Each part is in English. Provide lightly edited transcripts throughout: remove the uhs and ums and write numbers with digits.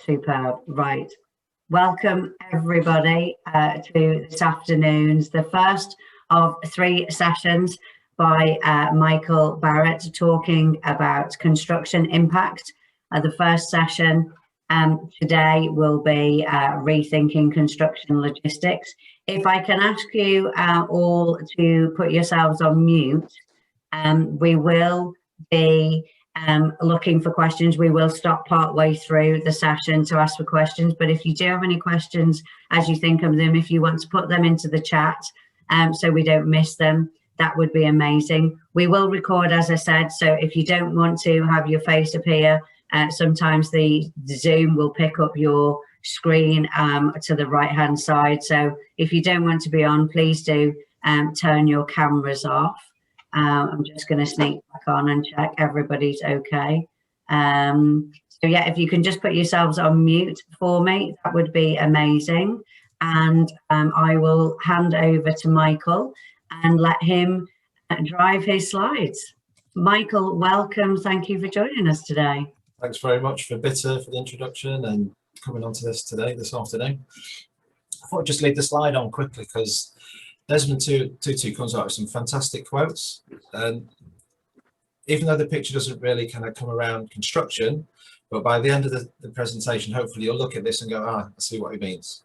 Superb. Right. Welcome everybody to this afternoon's, the first of 3 sessions by Michael Barratt talking about construction impact. The first session today will be rethinking construction logistics. If I can ask you all to put yourselves on mute, we will be looking for questions. We will stop partway through the session to ask for questions, but if you do have any questions as you think of them, if you want to put them into the chat so we don't miss them, that would be amazing. We will record, as I said, so if you don't want to have your face appear, sometimes the Zoom will pick up your screen to the right hand side. So if you don't want to be on, please do turn your cameras off. I'm just going to sneak back on and check everybody's okay. So yeah, if you can just put yourselves on mute for me, that would be amazing. And I will hand over to Michael and let him drive his slides. Michael, welcome. Thank you for joining us today. Thanks very much for Bitter for the introduction and coming on to this afternoon. I thought I'd just leave the slide on quickly because Desmond Tutu comes out with some fantastic quotes, and even though the picture doesn't really kind of come around construction, but by the end of the presentation, hopefully you'll look at this and go, I see what he means.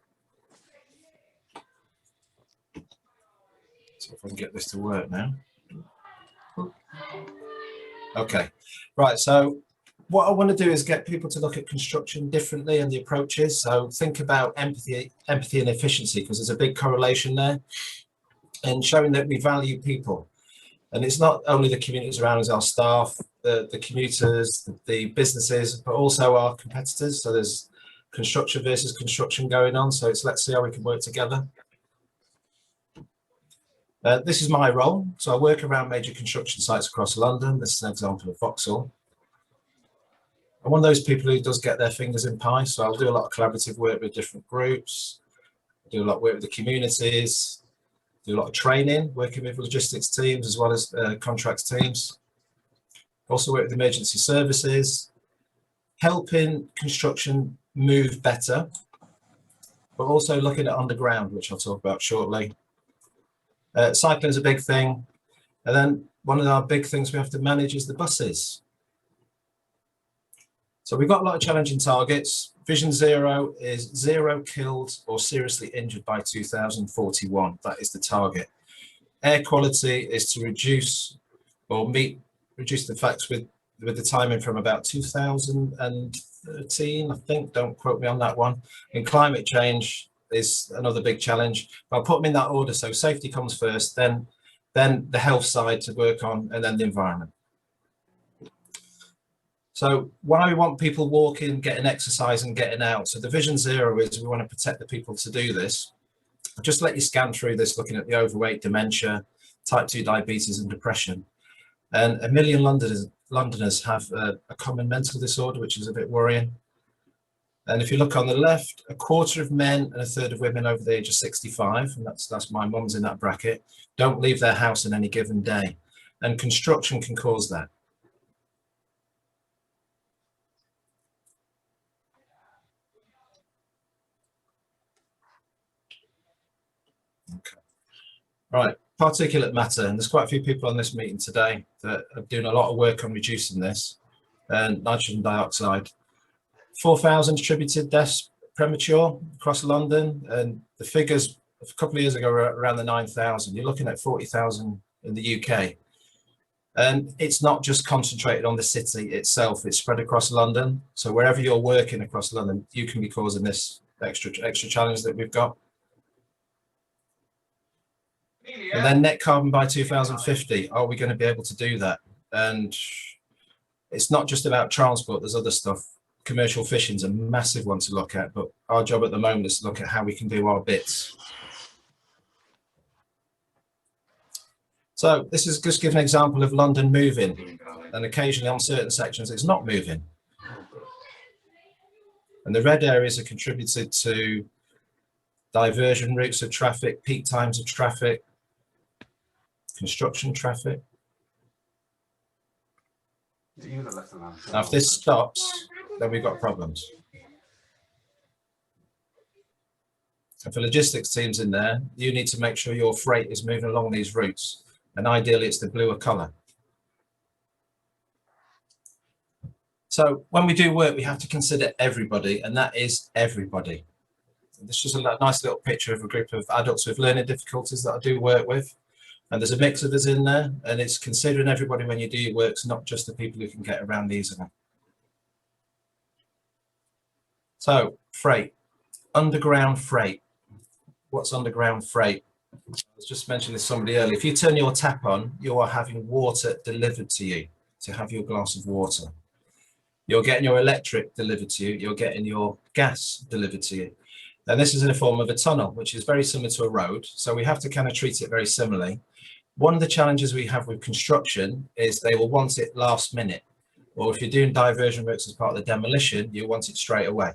So if I can get this to work now. Okay, right, so what I want to do is get people to look at construction differently and the approaches. So think about empathy and efficiency, because there's a big correlation there. And showing that we value people, and it's not only the communities around us, our staff, the commuters, the businesses, but also our competitors. So there's construction versus construction going on. So it's let's see how we can work together. This is my role. So I work around major construction sites across London. This is an example of Vauxhall. I'm one of those people who does get their fingers in pie. So I'll do a lot of collaborative work with different groups, do a lot of work with the communities, do a lot of training, working with logistics teams as well as contracts teams. Also work with emergency services, helping construction move better, but also looking at underground, which I'll talk about shortly. Cycling is a big thing. And then one of our big things we have to manage is the buses. So we've got a lot of challenging targets. Vision Zero is 0 killed or seriously injured by 2041. That is the target. Air quality is to reduce the facts with the timing from about 2013, I think. Don't quote me on that one. And climate change is another big challenge. But I'll put them in that order. So safety comes first, then the health side to work on, and then the environment. So why we want people walking, getting exercise and getting out. So the Vision Zero is we want to protect the people to do this. I'll just let you scan through this, looking at the overweight, dementia, type 2 diabetes and depression. And 1 million Londoners have a common mental disorder, which is a bit worrying. And if you look on the left, 1/4 of men and 1/3 of women over the age of 65, and that's my mum's in that bracket, don't leave their house on any given day. And construction can cause that. Okay. Right, particulate matter, and there's quite a few people on this meeting today that are doing a lot of work on reducing this, and nitrogen dioxide. 4,000 attributed deaths premature across London, and the figures a couple of years ago were around the 9,000. You're looking at 40,000 in the UK. And it's not just concentrated on the city itself, it's spread across London. So wherever you're working across London, you can be causing this extra challenge that we've got. And then net carbon by 2050, are we going to be able to do that? And it's not just about transport, there's other stuff. Commercial fishing's a massive one to look at, but our job at the moment is to look at how we can do our bits. So this is just give an example of London moving, and occasionally on certain sections it's not moving. And the red areas are contributed to diversion routes of traffic, peak times of traffic, construction traffic. Now if this stops, then we've got problems. And for logistics teams in there, you need to make sure your freight is moving along these routes. And ideally, it's the bluer colour. So when we do work, we have to consider everybody, and that is everybody. This is a nice little picture of a group of adults with learning difficulties that I do work with. And there's a mix of us in there, and it's considering everybody when you do your works, not just the people who can get around easily. So freight, underground freight. What's underground freight? I was just mentioning this to somebody earlier. If you turn your tap on, you are having water delivered to you to have your glass of water. You're getting your electric delivered to you. You're getting your gas delivered to you. And this is in the form of a tunnel, which is very similar to a road. So we have to kind of treat it very similarly. One of the challenges we have with construction is they will want it last minute. Or if you're doing diversion works as part of the demolition, you want it straight away.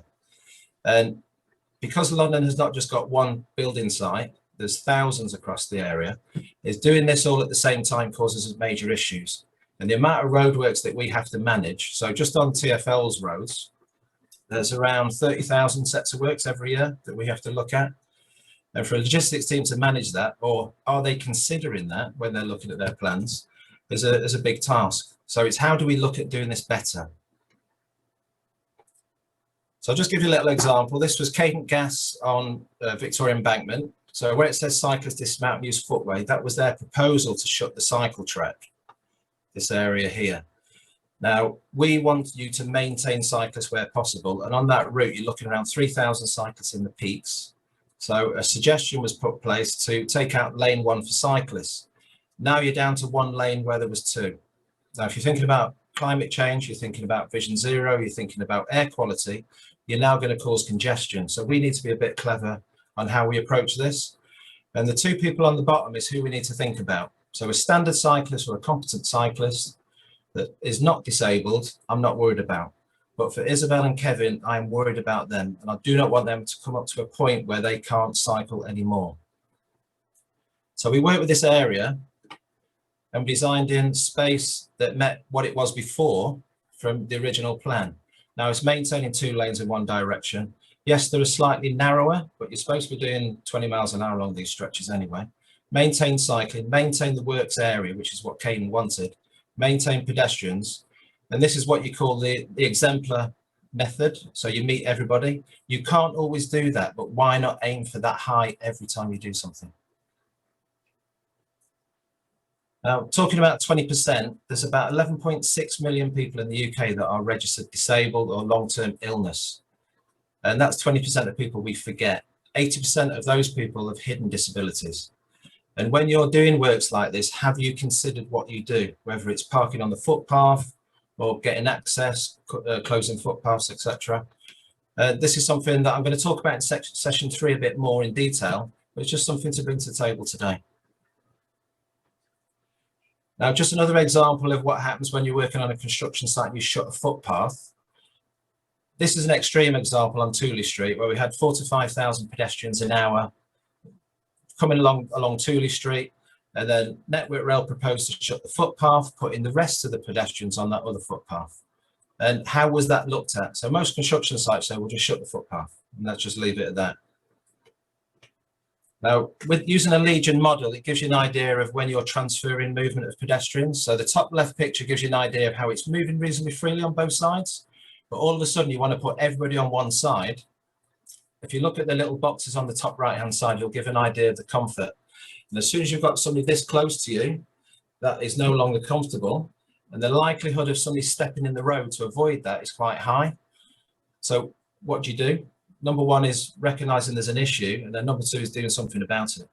And because London has not just got one building site, there's thousands across the area, is doing this all at the same time causes major issues. And the amount of roadworks that we have to manage, so just on TfL's roads, there's around 30,000 sets of works every year that we have to look at. And for a logistics team to manage that, or are they considering that when they're looking at their plans, is a big task. So it's how do we look at doing this better? So I'll just give you a little example. This was Cadent Gas on Victoria Embankment. So where it says Cyclist, Dismount and use footway, that was their proposal to shut the cycle track, this area here. Now, we want you to maintain cyclists where possible. And on that route, you're looking around 3,000 cyclists in the peaks. So a suggestion was put in place to take out lane 1 for cyclists. Now you're down to 1 lane where there was 2. Now, if you're thinking about climate change, you're thinking about Vision Zero, you're thinking about air quality, you're now going to cause congestion. So we need to be a bit clever on how we approach this. And the 2 people on the bottom is who we need to think about. So a standard cyclist or a competent cyclist that is not disabled, I'm not worried about. But for Isabel and Kevin, I'm worried about them. And I do not want them to come up to a point where they can't cycle anymore. So we worked with this area and designed in space that met what it was before from the original plan. Now it's maintaining 2 lanes in one direction. Yes, they're slightly narrower, but you're supposed to be doing 20 miles an hour along these stretches anyway. Maintain cycling, maintain the works area, which is what Caden wanted, maintain pedestrians. And this is what you call the exemplar method. So you meet everybody. You can't always do that, but why not aim for that high every time you do something? Now, talking about 20%, there's about 11.6 million people in the UK that are registered disabled or long-term illness. And that's 20% of people we forget. 80% of those people have hidden disabilities. And when you're doing works like this, have you considered what you do, whether it's parking on the footpath or getting access, closing footpaths, etc. This is something that I'm going to talk about in session 3 a bit more in detail, but it's just something to bring to the table today. Now, just another example of what happens when you're working on a construction site and you shut a footpath. This is an extreme example on Tooley Street where we had 4,000 to 5,000 pedestrians an hour coming along Tooley Street, and then Network Rail proposed to shut the footpath, putting the rest of the pedestrians on that other footpath. And how was that looked at? So most construction sites say, we'll just shut the footpath, and let's just leave it at that. Now, with using a Legion model, it gives you an idea of when you're transferring movement of pedestrians. So the top left picture gives you an idea of how it's moving reasonably freely on both sides, but all of a sudden you want to put everybody on one side. If you look at the little boxes on the top right-hand side, you'll give an idea of the comfort. And as soon as you've got somebody this close to you, that is no longer comfortable. And the likelihood of somebody stepping in the road to avoid that is quite high. So what do? Number 1 is recognizing there's an issue. And then number 2 is doing something about it.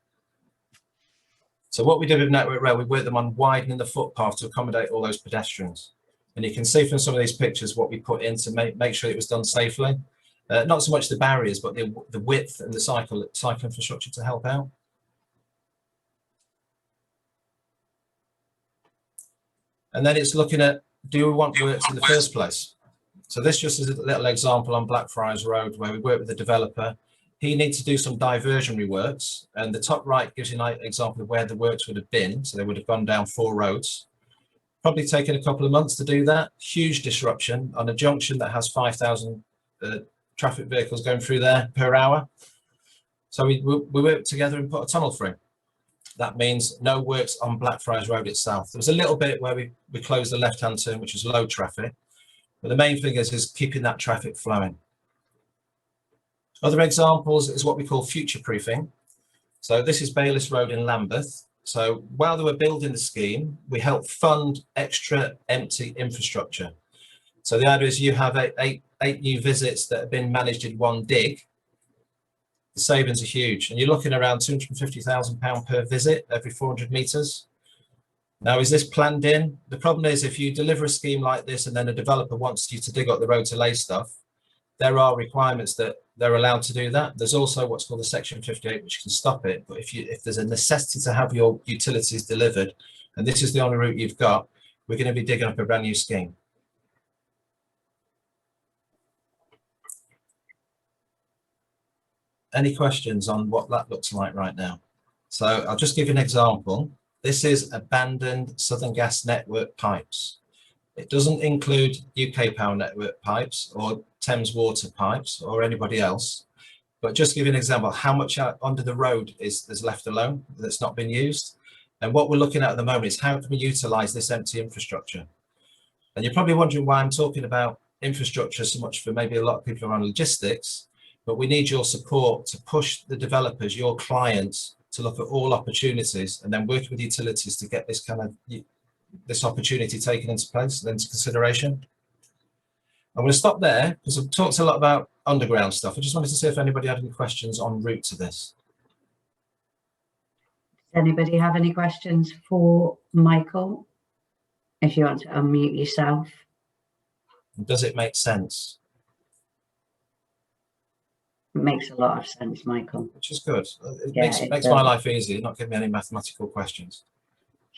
So what we did with Network Rail, we worked them on widening the footpath to accommodate all those pedestrians. And you can see from some of these pictures what we put in to make sure it was done safely. Not so much the barriers, but the width and the cycle infrastructure to help out. And then it's looking at, do we want works in the first place? So this just is a little example on Blackfriars Road where we work with the developer. He needs to do some diversionary works, and the top right gives you an example of where the works would have been. So they would have gone down 4 roads. Probably taken a couple of months to do that. Huge disruption on a junction that has 5,000 traffic vehicles going through there per hour. So we worked together and put a tunnel through. That means no works on Blackfriars Road itself. There was a little bit where we closed the left-hand turn, which was low traffic, but the main thing is keeping that traffic flowing. Other examples is what we call future-proofing. So this is Bayliss Road in Lambeth. So while they were building the scheme, we helped fund extra empty infrastructure. So the idea is you have eight new visits that have been managed in one dig. The savings are huge, and you're looking around £250,000 per visit every 400 metres. Now, is this planned in? The problem is if you deliver a scheme like this and then a developer wants you to dig up the road to lay stuff, there are requirements that they're allowed to do that. There's also what's called the Section 58, which can stop it. But if there's a necessity to have your utilities delivered, and this is the only route you've got, we're going to be digging up a brand new scheme. Any questions on what that looks like right now? So I'll just give you an example. This is abandoned Southern Gas Network pipes. It doesn't include UK Power Network pipes or Thames Water pipes or anybody else. But just give you an example, how much under the road is left alone that's not been used. And what we're looking at the moment is how can we utilize this empty infrastructure? And you're probably wondering why I'm talking about infrastructure so much for maybe a lot of people around logistics, but we need your support to push the developers, your clients, to look at all opportunities and then work with utilities to get this this opportunity taken into place and into consideration. I'm going to stop there because I've talked a lot about underground stuff. I just wanted to see if anybody had any questions en route to this. Does anybody have any questions for Michael? If you want to unmute yourself. Does it make sense? It makes a lot of sense, Michael. Which is good. It makes my life easy, not giving me any mathematical questions.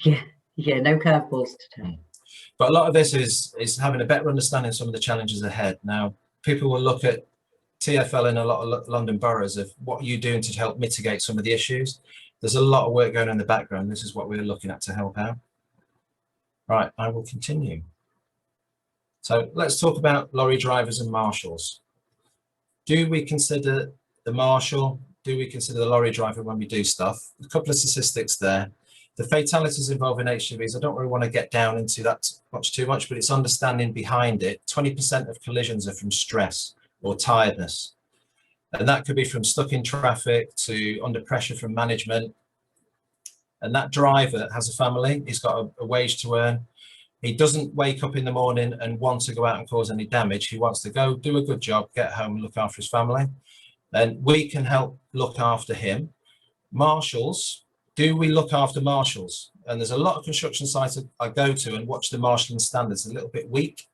Yeah, no curveballs today. But a lot of this is having a better understanding of some of the challenges ahead. Now, people will look at TfL in a lot of London boroughs of what are you doing to help mitigate some of the issues. There's a lot of work going on in the background. This is what we're looking at to help out. Right, I will continue. So let's talk about lorry drivers and marshals. Do we consider the marshal? Do we consider the lorry driver when we do stuff? A couple of statistics there. The fatalities involving HGVs, I don't really want to get down into that too much, but it's understanding behind it. 20% of collisions are from stress or tiredness. And that could be from stuck in traffic to under pressure from management. And that driver has a family, he's got a wage to earn. He doesn't wake up in the morning and want to go out and cause any damage. He wants to go do a good job, get home and look after his family. And we can help look after him. Marshals, do we look after marshals? And there's a lot of construction sites I go to and watch the marshalling standards a little bit weak.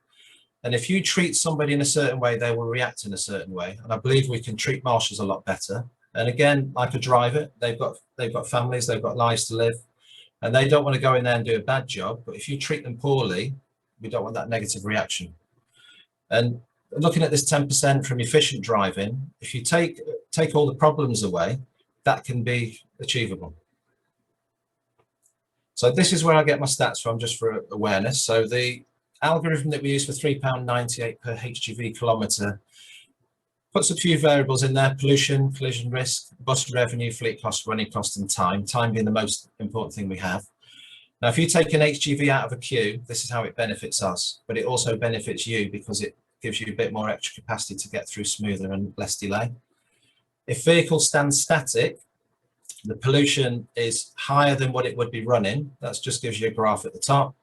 And if you treat somebody in a certain way, they will react in a certain way. And I believe we can treat marshals a lot better. And again, like a driver, they've got families, they've got lives to live. And they don't want to go in there and do a bad job, but if you treat them poorly, we don't want that negative reaction. And looking at this 10% from efficient driving, if you take all the problems away, that can be achievable. So this is where I get my stats from, just for awareness. So the algorithm that we use for £3.98 per HGV kilometre puts a few variables in there: pollution, collision risk, bus revenue, fleet cost, running cost, and time being the most important thing we have. Now, if you take an HGV out of a queue, this is how it benefits us, but it also benefits you because it gives you a bit more extra capacity to get through smoother and less delay. If vehicles stand static, the pollution is higher than what it would be running. That just gives you a graph at the top.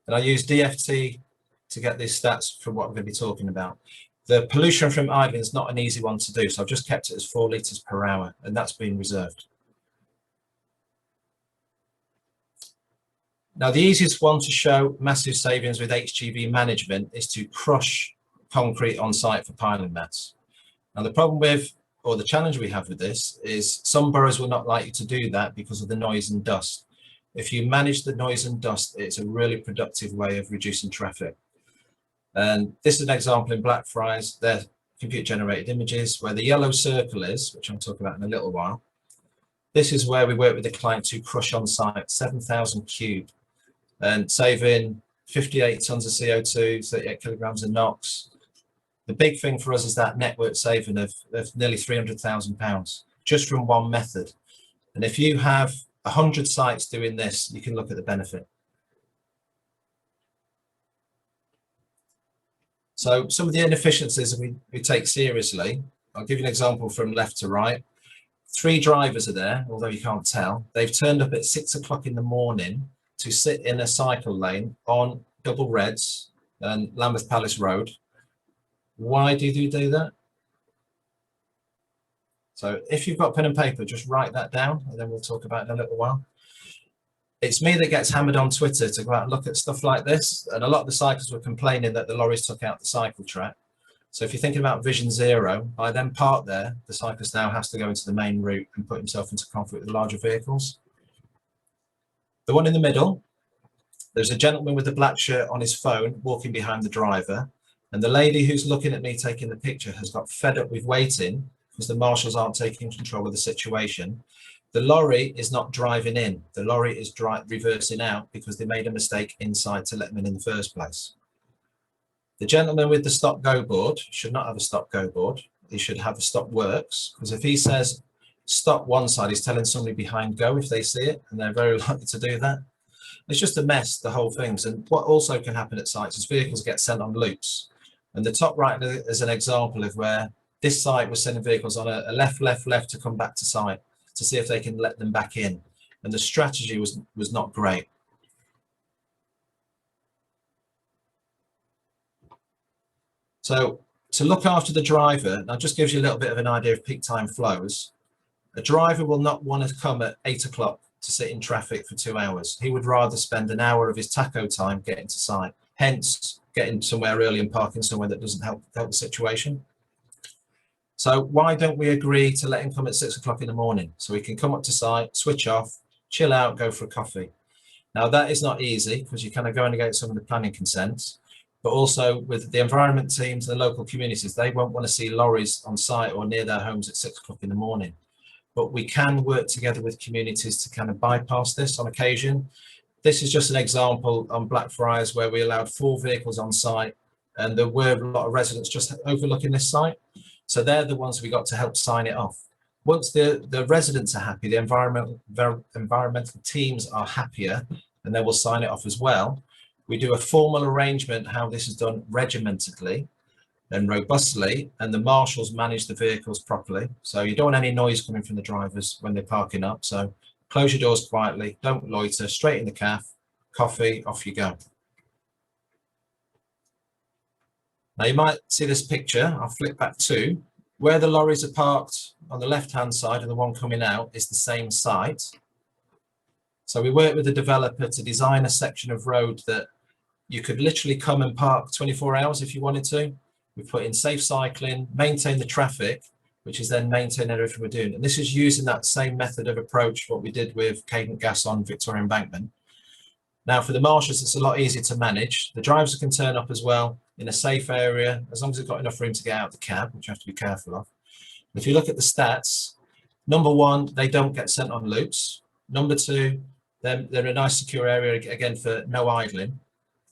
And I use DFT to get these stats for what we're going to be talking about. The pollution from idling is not an easy one to do, so I've just kept it as 4 litres per hour, and that's been reserved. Now, the easiest one to show massive savings with HGV management is to crush concrete on site for piling mats. Now, the problem with, or the challenge we have with this, is some boroughs will not like you to do that because of the noise and dust. If you manage the noise and dust, it's a really productive way of reducing traffic. And this is an example in Blackfriars. They're computer-generated images where the yellow circle is, which I'll talk about in a little while. This is where we work with the client to crush on site 7,000 cube and saving 58 tons of CO2, 38 kilograms of NOx. The big thing for us is that network saving of nearly £300,000. just from one method. And if you have 100 sites doing this, you can look at the benefit. So some of the inefficiencies we take seriously, I'll give you an example from left to right. 3 drivers are there, although you can't tell. They've turned up at 6 o'clock in the morning to sit in a cycle lane on double reds and Lambeth Palace Road. Why do you do that? So if you've got pen and paper, just write that down and then we'll talk about it in a little while. It's me that gets hammered on Twitter to go out and look at stuff like this. And a lot of the cyclists were complaining that the lorries took out the cycle track. So if you're thinking about Vision Zero, by then parked there, the cyclist now has to go into the main route and put himself into conflict with larger vehicles. The one in the middle, there's a gentleman with a black shirt on his phone walking behind the driver. And the lady who's looking at me taking the picture has got fed up with waiting because the marshals aren't taking control of the situation. The lorry is not driving in. The lorry is reversing out because they made a mistake inside to let them in the first place. The gentleman with the stop go board should not have a stop go board. He should have a stop works, because if he says stop one side, he's telling somebody behind go if they see it, and they're very likely to do that. It's just a mess, the whole thing. And what also can happen at sites is vehicles get sent on loops. And the top right is an example of where this site was sending vehicles on a left to come back to site to see if they can let them back in. And the strategy was not great. So to look after the driver, that just gives you a little bit of an idea of peak time flows. A driver will not want to come at 8 o'clock to sit in traffic for 2 hours. He would rather spend an hour of his taco time getting to site, hence getting somewhere early and parking somewhere that doesn't help the situation. So why don't we agree to let him come at 6 o'clock in the morning so he can come up to site, switch off, chill out, go for a coffee. Now that is not easy because you're kind of going against some of the planning consents, but also with the environment teams and the local communities, they won't want to see lorries on site or near their homes at 6 o'clock in the morning. But we can work together with communities to kind of bypass this on occasion. This is just an example on Blackfriars where we allowed 4 vehicles on site and there were a lot of residents just overlooking this site. So they're the ones we got to help sign it off. Once the residents are happy, the environmental teams are happier, and they will sign it off as well. We do a formal arrangement how this is done regimentedly and robustly, and the marshals manage the vehicles properly. So you don't want any noise coming from the drivers when they're parking up. So close your doors quietly, don't loiter, straight in the caf, coffee, off you go. Now you might see this picture, I'll flick back to, where the lorries are parked on the left-hand side and the one coming out is the same site. So we worked with the developer to design a section of road that you could literally come and park 24 hours if you wanted to. We put in safe cycling, maintain the traffic, which is then maintain everything we're doing. And this is using that same method of approach, what we did with Cadent Gas on Victoria Embankment. Now for the marshals, it's a lot easier to manage. The drivers can turn up as well in a safe area, as long as they've got enough room to get out of the cab, which you have to be careful of. If you look at the stats, number 1, they don't get sent on loops. Number 2, they're in a nice secure area, again, for no idling.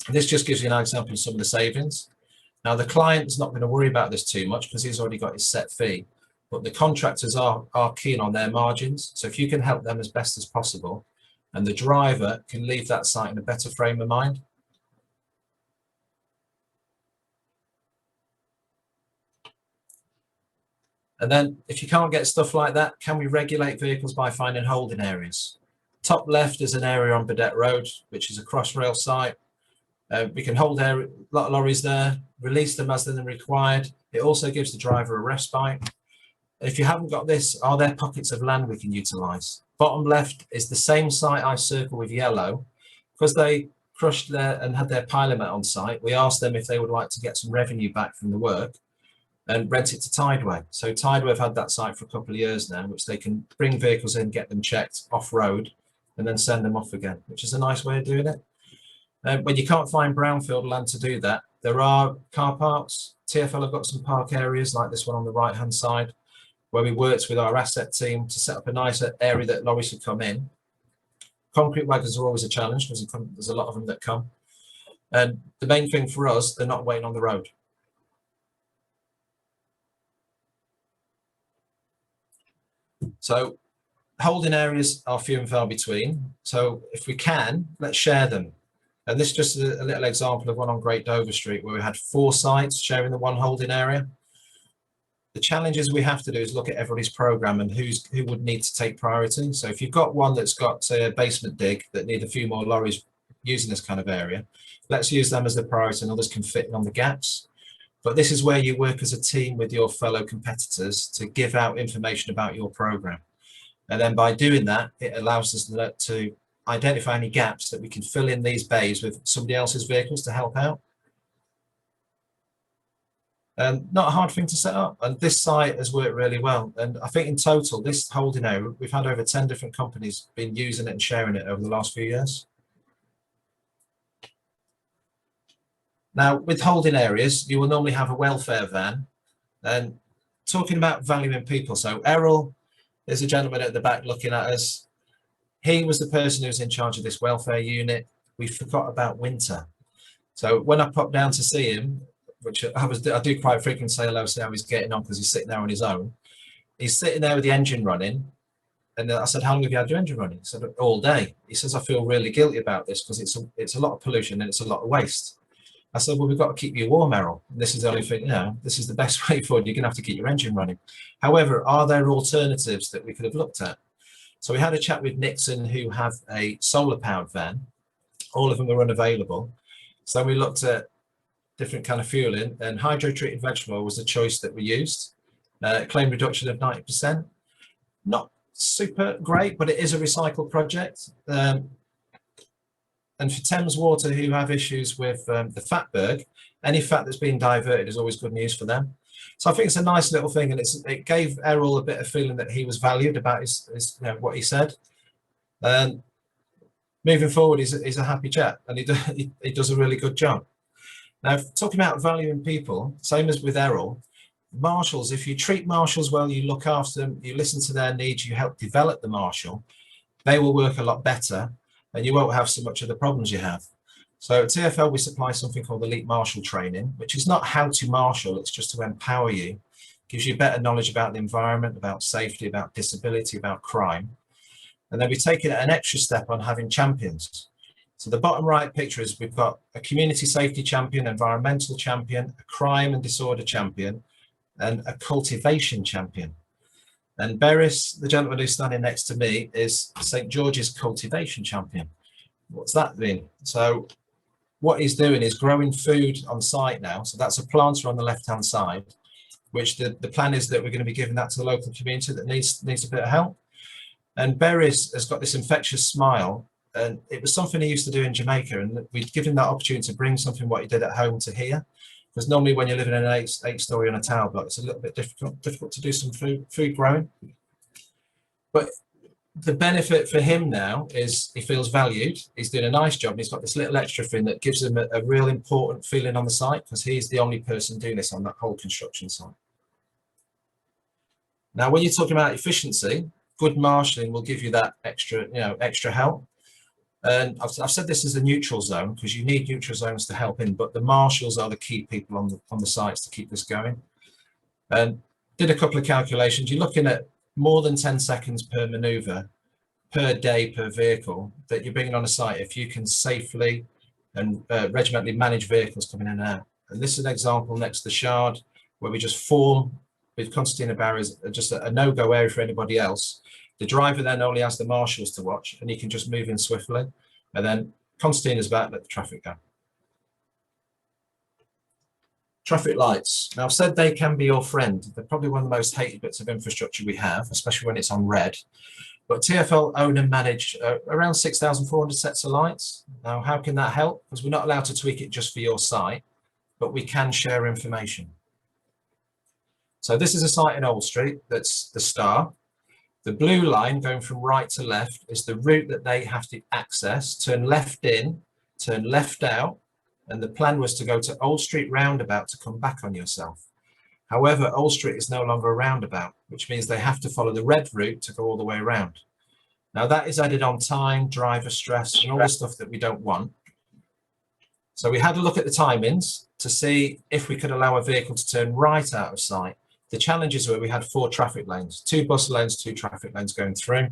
And this just gives you an example of some of the savings. Now, the client's not going to worry about this too much because he's already got his set fee, but the contractors are keen on their margins. So if you can help them as best as possible, and the driver can leave that site in a better frame of mind. And then if you can't get stuff like that, can we regulate vehicles by finding holding areas? Top left is an area on Burdett Road, which is a crossrail site. We can hold a lot of lorries there, release them as they're required. It also gives the driver a respite. If you haven't got this, are there pockets of land we can utilise? Bottom left is the same site I circle with yellow. Because they crushed and had their pilot on site, we asked them if they would like to get some revenue back from the work and rent it to Tideway. So Tideway have had that site for a couple of years now, which they can bring vehicles in, get them checked off-road, and then send them off again, which is a nice way of doing it. When you can't find brownfield land to do that, there are car parks. TfL have got some park areas like this one on the right-hand side, where we worked with our asset team to set up a nice area that lorries could come in. Concrete wagons are always a challenge because there's a lot of them that come. And the main thing for us, they're not waiting on the road. So holding areas are few and far between. So if we can, let's share them. And this is just a little example of one on Great Dover Street where we had 4 sites sharing the one holding area. The challenges we have to do is look at everybody's program and who would need to take priority. So if you've got one that's got, say, a basement dig that need a few more lorries using this kind of area, let's use them as the priority and others can fit in on the gaps. But this is where you work as a team with your fellow competitors to give out information about your program. And then by doing that, it allows us to identify any gaps that we can fill in these bays with somebody else's vehicles to help out. Not a hard thing to set up, and this site has worked really well. And I think in total, this holding area, we've had over 10 different companies been using it and sharing it over the last few years. Now, with holding areas, you will normally have a welfare van. And talking about valuing people, so Errol is a gentleman at the back looking at us. He was the person who was in charge of this welfare unit. We forgot about Winter. So when I popped down to see him, which I do quite frequently say hello, see how he's getting on because he's sitting there on his own. He's sitting there with the engine running. And I said, how long have you had your engine running? He said, all day. He says, I feel really guilty about this because it's a lot of pollution and it's a lot of waste. I said, well, we've got to keep you warm, Errol. This is the only thing, this is the best way forward. You're going to have to keep your engine running. However, are there alternatives that we could have looked at? So we had a chat with Nixon, who have a solar powered van. All of them are unavailable. So we looked at different kind of fueling, and hydro-treated vegetable oil was the choice that we used. Claim reduction of 90%. Not super great, but it is a recycle project. And for Thames Water, who have issues with the fatberg, any fat that's being diverted is always good news for them. So I think it's a nice little thing, and it gave Errol a bit of feeling that he was valued about his what he said. And moving forward, he's a happy chap, and he does a really good job. Now, talking about valuing people, same as with Errol, Marshals, if you treat Marshals well, you look after them, you listen to their needs, you help develop the Marshal, they will work a lot better and you won't have so much of the problems you have. So at TfL, we supply something called Elite Marshal Training, which is not how to marshal, it's just to empower you, gives you better knowledge about the environment, about safety, about disability, about crime. And then we take it an extra step on having champions. So the bottom right picture is we've got a community safety champion, environmental champion, a crime and disorder champion, and a cultivation champion. And Beres, the gentleman who's standing next to me, is St. George's cultivation champion. What's that mean? So what he's doing is growing food on site now. So that's a planter on the left-hand side, which the plan is that we're going to be giving that to the local community that needs a bit of help. And Beres has got this infectious smile. And it was something he used to do in Jamaica, and we'd given him that opportunity to bring something what he did at home to here. Because normally when you're living in an eight-story on a tower block, it's a little bit difficult to do some food growing. But the benefit for him now is he feels valued. He's doing a nice job, and he's got this little extra thing that gives him a real important feeling on the site, because he's the only person doing this on that whole construction site. Now, when you're talking about efficiency, good marshalling will give you that extra help. And I've said this as a neutral zone because you need neutral zones to help in, but the marshals are the key people on the sites to keep this going. And did a couple of calculations. You're looking at more than 10 seconds per maneuver per day per vehicle that you're bringing on a site if you can safely and regimentally manage vehicles coming in and out. And this is an example next to the Shard where we just form with concertina barriers just a no-go area for anybody else. The driver then only has the marshals to watch, and he can just move in swiftly. And then concertina's back, let the traffic go. Traffic lights. Now, I've said they can be your friend. They're probably one of the most hated bits of infrastructure we have, especially when it's on red. But TfL own and manage around 6,400 sets of lights. Now, how can that help? Because we're not allowed to tweak it just for your site, but we can share information. So this is a site in Old Street, that's the Star. The blue line going from right to left is the route that they have to access, turn left in, turn left out, and the plan was to go to Old Street roundabout to come back on yourself. However, Old Street is no longer a roundabout, which means they have to follow the red route to go all the way around. Now that is added on time, driver stress, and all the stuff that we don't want. So we had a look at the timings to see if we could allow a vehicle to turn right out of sight The challenges were we had 4 traffic lanes, 2 bus lanes, 2 traffic lanes going through.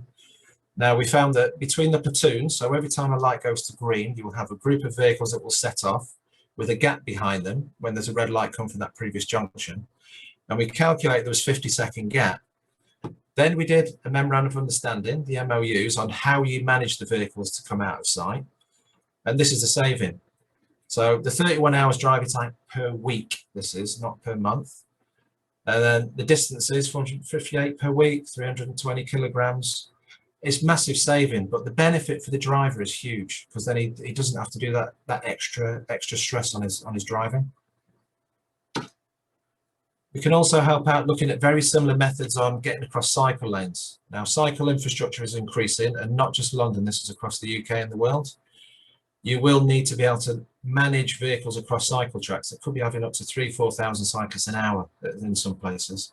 Now we found that between the platoons, so every time a light goes to green, you will have a group of vehicles that will set off with a gap behind them when there's a red light come from that previous junction. And we calculate there was 50-second gap. Then we did a memorandum of understanding, the MOUs, on how you manage the vehicles to come out of sight. And this is a saving. So the 31 hours driving time per week, this is, not per month. And then the distance is 458 per week, 320 kilograms. It's massive saving, but the benefit for the driver is huge because then he doesn't have to do that extra stress on his driving. We can also help out looking at very similar methods on getting across cycle lanes. Now, cycle infrastructure is increasing, and not just London, this is across the UK and the world. You will need to be able to manage vehicles across cycle tracks that could be having up to 3,000–4,000 cyclists an hour in some places.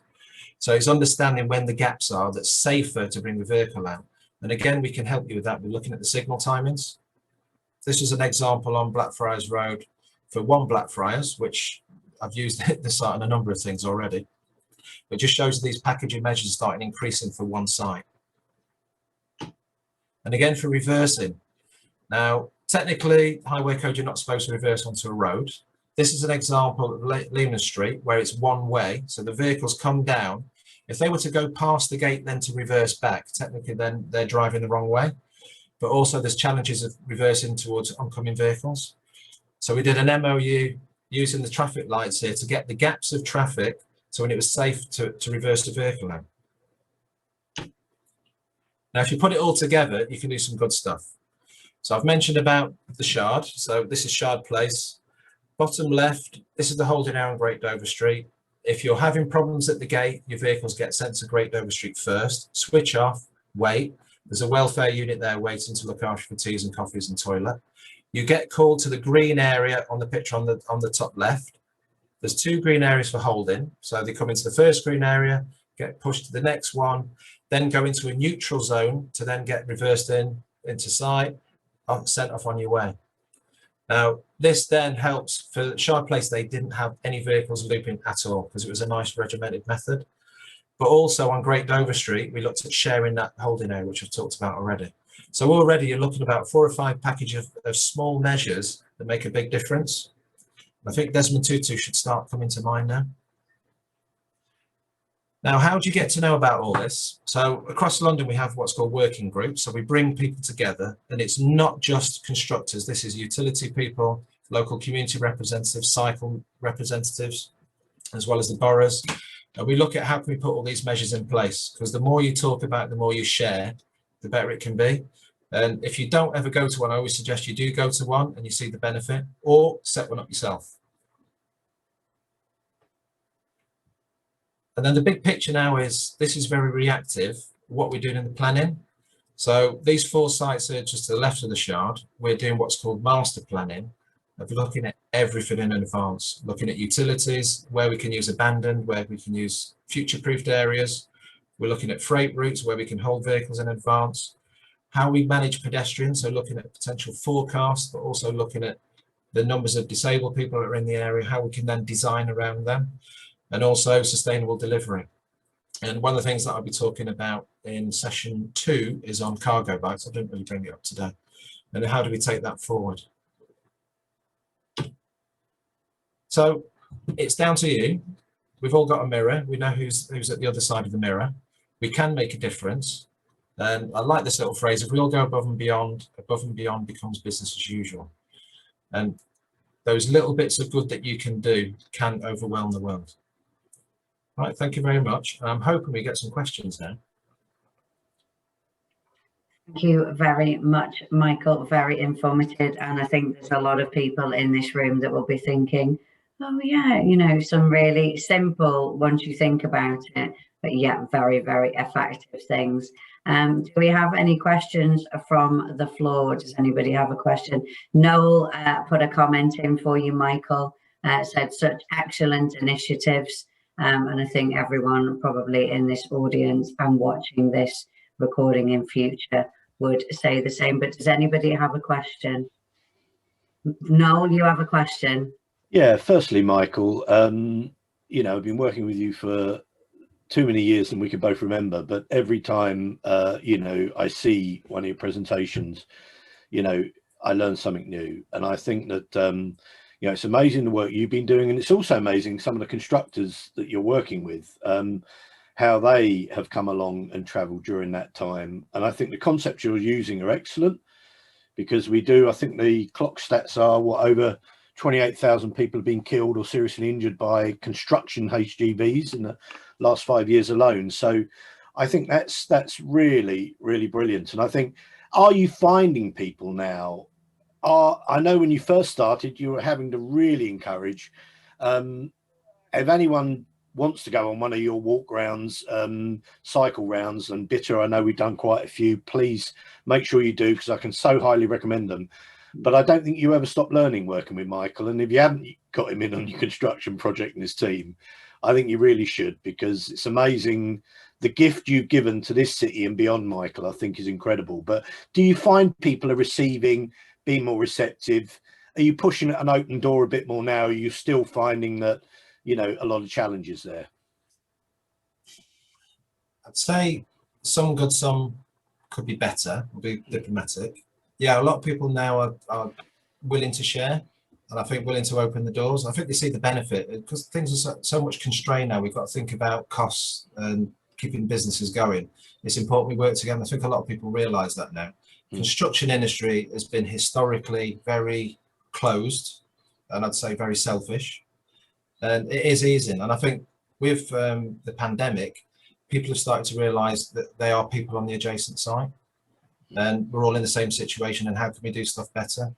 So it's understanding when the gaps are that's safer to bring the vehicle out. And again, we can help you with that. We're looking at the signal timings. This is an example on Blackfriars Road for one Blackfriars, which I've used this site on a number of things already. It just shows these packaging measures starting increasing for one site. And again, for reversing. Now, technically, highway code, you're not supposed to reverse onto a road. This is an example of Lehman Street where it's one way. So the vehicles come down. If they were to go past the gate then to reverse back, technically then they're driving the wrong way. But also there's challenges of reversing towards oncoming vehicles. So we did an MOU using the traffic lights here to get the gaps of traffic so when it was safe to reverse the vehicle out. Now, if you put it all together, you can do some good stuff. So I've mentioned about the Shard. So this is Shard Place. Bottom left, this is the holding area on Great Dover Street. If you're having problems at the gate, your vehicles get sent to Great Dover Street first, switch off, wait. There's a welfare unit there waiting to look after for teas and coffees and toilet. You get called to the green area on the picture on the top left. There's 2 green areas for holding. So they come into the first green area, get pushed to the next one, then go into a neutral zone to then get reversed into sight, sent off on your way. Now, this then helps for Shard Place. They didn't have any vehicles looping at all because it was a nice regimented method. But also on Great Dover Street, we looked at sharing that holding area, which I've talked about already. So already you're looking at about 4 or 5 packages of small measures that make a big difference. I think Desmond Tutu should start coming to mind now. Now, how do you get to know about all this? So across London, we have what's called working groups. So we bring people together, and it's not just constructors. This is utility people, local community representatives, cycle representatives, as well as the boroughs. And we look at how can we put all these measures in place, because the more you talk about, the more you share, the better it can be. And if you don't ever go to one, I always suggest you do go to one and you see the benefit, or set one up yourself. And then the big picture now is, this is very reactive, what we're doing in the planning. So these 4 sites are just to the left of the Shard. We're doing what's called master planning, of looking at everything in advance, looking at utilities, where we can use abandoned, where we can use future-proofed areas. We're looking at freight routes where we can hold vehicles in advance, how we manage pedestrians, so looking at potential forecasts, but also looking at the numbers of disabled people that are in the area, how we can then design around them, and also sustainable delivery. And one of the things that I'll be talking about in session 2 is on cargo bikes. I didn't really bring it up today. And how do we take that forward? So it's down to you. We've all got a mirror. We know who's at the other side of the mirror. We can make a difference. And I like this little phrase, if we all go above and beyond becomes business as usual. And those little bits of good that you can do can overwhelm the world. Right, thank you very much. I'm hoping we get some questions now. Thank you very much, Michael. Very informative. And I think there's a lot of people in this room that will be thinking, oh yeah, you know, some really simple, once you think about it, but yeah, very, very effective things. Do we have any questions from the floor? Does anybody have a question? Noel put a comment in for you, Michael, said such excellent initiatives. And I think everyone probably in this audience and watching this recording in future would say the same. But does anybody have a question? Noel, you have a question? Yeah, firstly, Michael, you know, I've been working with you for too many years than we can both remember, but every time, you know, I see one of your presentations, you know, I learn something new. And I think that, you know, it's amazing the work you've been doing. And it's also amazing some of the constructors that you're working with, how they have come along and traveled during that time. And I think the concepts you're using are excellent, because we do, I think the clock stats are what, over 28,000 people have been killed or seriously injured by construction HGVs in the last 5 years alone. So I think that's really, really brilliant. And I think, are you finding people now? I know when you first started, you were having to really encourage, if anyone wants to go on one of your walk rounds, cycle rounds, and Bitter, I know we've done quite a few, please make sure you do, because I can so highly recommend them. But I don't think you ever stop learning working with Michael. And if you haven't got him in on your construction project and his team, I think you really should, because it's amazing. The gift you've given to this city and beyond, Michael, I think is incredible. But do you find people are receiving, being more receptive? Are you pushing an open door a bit more now? Are you still finding that, you know, a lot of challenges there? I'd say some good, some could be better, will be diplomatic. Yeah, a lot of people now are willing to share, and I think willing to open the doors. I think they see the benefit, because things are so much constrained now. We've got to think about costs and keeping businesses going. It's important we work together. I think a lot of people realise that now. Construction industry has been historically very closed, and I'd say very selfish, and it is easing. And I think with the pandemic, people have started to realise that they are people on the adjacent side, and we're all in the same situation, and how can we do stuff better?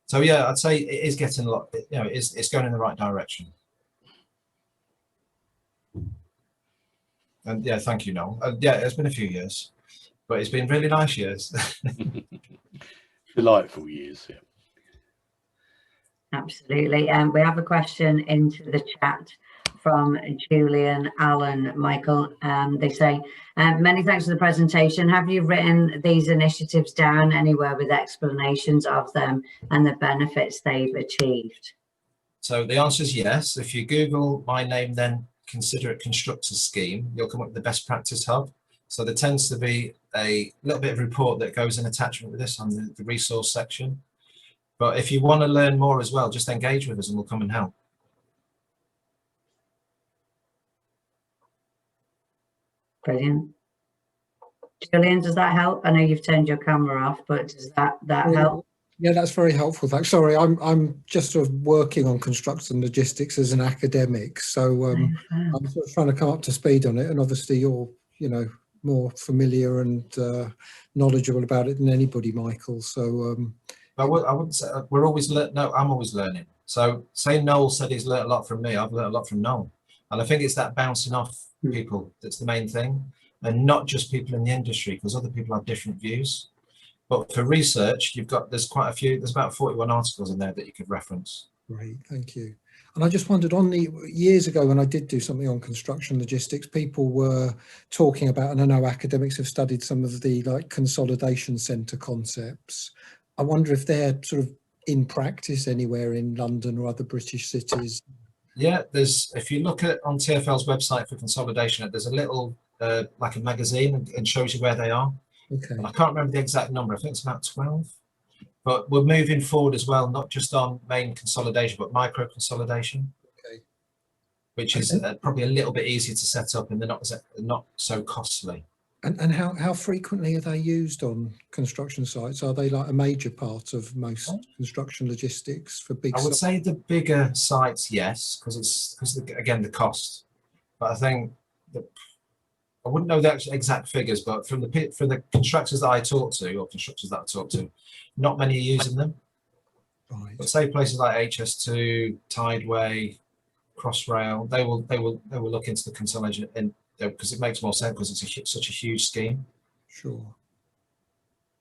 So yeah, I'd say it is getting a lot, you know, it's going in the right direction. And yeah, thank you, Noel. Yeah, it's been a few years, but it's been really nice years. Delightful years, yeah. Absolutely. And we have a question into the chat from Julian, Alan, Michael. They say, many thanks for the presentation. Have you written these initiatives down anywhere with explanations of them and the benefits they've achieved? So the answer is yes. If you Google my name, then Considerate Constructors Scheme, you'll come up with the best practice hub. So there tends to be a little bit of report that goes in attachment with this on the resource section. But if you want to learn more as well, just engage with us and we'll come and help. Brilliant. Julian, does that help? I know you've turned your camera off, but does that help? Yeah, that's very helpful. Thanks. Sorry, I'm just sort of working on construction logistics as an academic, so I'm sort of trying to come up to speed on it. And obviously, you're, you know, more familiar and knowledgeable about it than anybody, Michael. So I wouldn't say we're always no, I'm always learning. So say Noel said he's learned a lot from me, I've learned a lot from Noel, and I think it's that bouncing off people that's the main thing, and not just people in the industry, because other people have different views. But for research, there's quite a few, there's about 41 articles in there that you could reference. Great, thank you. And I just wondered, on the years ago when I did do something on construction logistics, people were talking about, and I know academics have studied some of the like consolidation centre concepts. I wonder if they're sort of in practice anywhere in London or other British cities. Yeah, if you look on TfL's website for consolidation, there's a little like a magazine and shows you where they are. Okay. And I can't remember the exact number. I think it's about 12. But we're moving forward as well, not just on main consolidation, but micro consolidation. Okay. Which is probably a little bit easier to set up, and they're not so costly. And how frequently are they used on construction sites? Are they like a major part of most construction logistics for big sites? I would say the bigger sites, yes, because again the cost. But I think I wouldn't know the exact figures, but from the constructors that I talk to, or constructors that I talk to, not many are using them. Right. But say places like HS2, Tideway, Crossrail, they will look into the consolidation, and because it makes more sense, because it's such a huge scheme. Sure.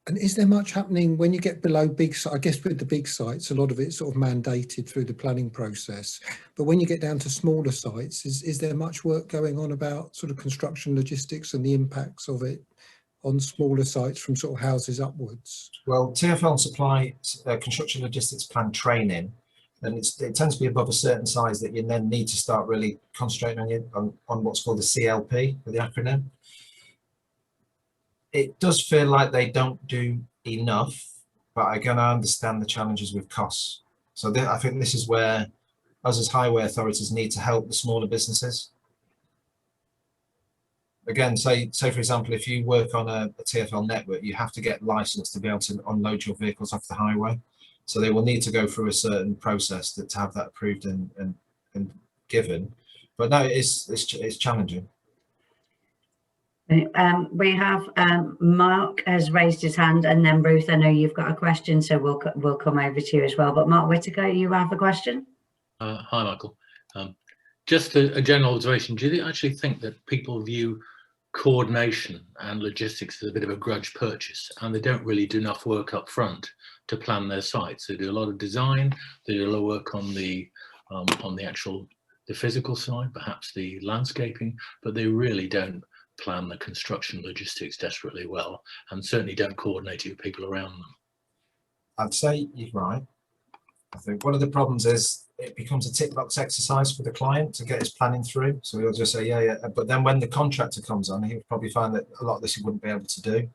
And is there much happening when you get below big sites? I guess with the big sites, a lot of it's sort of mandated through the planning process. But when you get down to smaller sites, is there much work going on about sort of construction logistics and the impacts of it on smaller sites from sort of houses upwards? Well, TfL supply construction logistics plan training And it tends to be above a certain size that you then need to start really concentrating on what's called the CLP, with the acronym. It does feel like they don't do enough, but again, I understand the challenges with costs. So I think this is where us as highway authorities need to help the smaller businesses. Again, say for example, if you work on a TfL network, you have to get licensed to be able to unload your vehicles off the highway. So they will need to go through a certain process to have that approved and given. But no, it's challenging. We have Mark has raised his hand, and then Ruth, I know you've got a question, so we'll come over to you as well. But Mark Whitaker, you have a question? Hi, Michael. Just a general observation. Do you actually think that people view coordination and logistics as a bit of a grudge purchase, and they don't really do enough work up front to plan their sites? They do a lot of design, they do a lot of work on the physical side, perhaps the landscaping, but they really don't plan the construction logistics desperately well, and certainly don't coordinate it with people around them. I'd say you're right. I think one of the problems is it becomes a tick box exercise for the client to get his planning through. So he'll just say, yeah. But then when the contractor comes on, he'll probably find that a lot of this he wouldn't be able to do.